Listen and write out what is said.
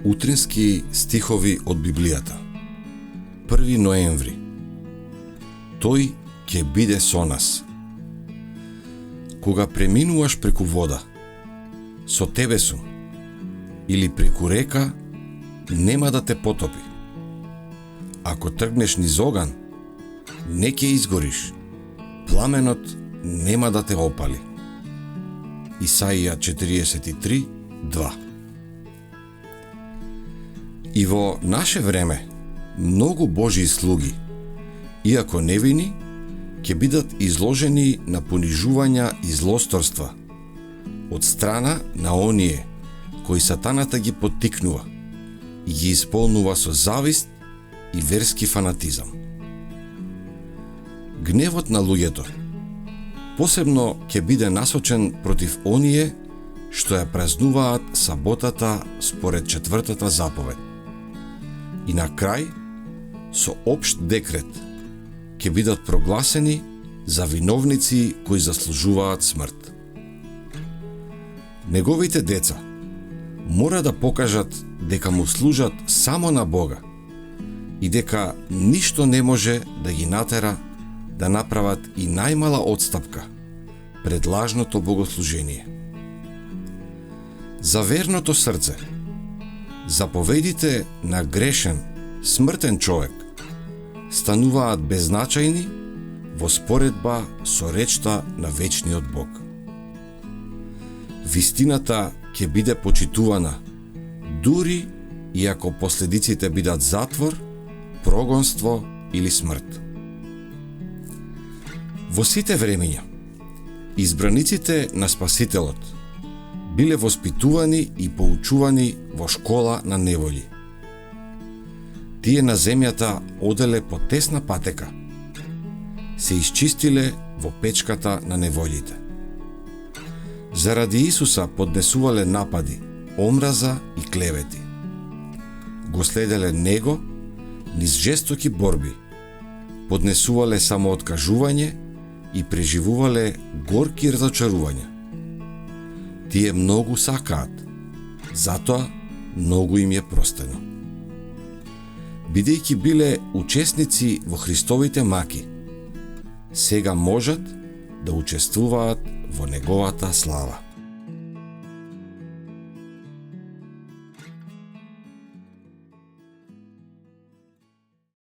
Утрински стихови од Библијата. 1 ноември. Тој ќе биде со нас. Кога преминуваш преку вода, со тебе сум, или преку река, нема да те потопи. Ако тргнеш низ оган, не ќе изгориш, пламенот нема да те опали. Исаија 43:2. И во наше време, многу Божји слуги, иако невини, ќе бидат изложени на понижувања и злосторства од страна на оние кои сатаната ги поттикнува и ги исполнува со завист и верски фанатизам. Гневот на луѓето посебно ќе биде насочен против оние што ја празнуваат саботата според 4-та заповед. И на крај, со општ декрет, ќе бидат прогласени за виновници кои заслужуваат смрт. Неговите деца мора да покажат дека му служат само на Бога и дека ништо не може да ги натера да направат и најмала отстапка пред лажното богослужение. За верното срце, заповедите на грешен, смртен човек стануваат беззначајни во споредба со речта на вечниот Бог. Вистината ќе биде почитувана, дури и ако последиците бидат затвор, прогонство или смрт. Во сите времиња, избраниците на Спасителот биле воспитувани и поучувани во школа на неволји. Тие на земјата оделе по тесна патека, се исчистиле во печката на неволјите. Заради Исуса поднесувале напади, омраза и клевети. Го следеле Него низ жестоки борби, поднесувале самооткажување и преживувале горки разочарувања. Тие многу сакаат, затоа многу им е простено. Бидејќи биле учесници во Христовите маки, сега можат да учествуваат во Неговата слава.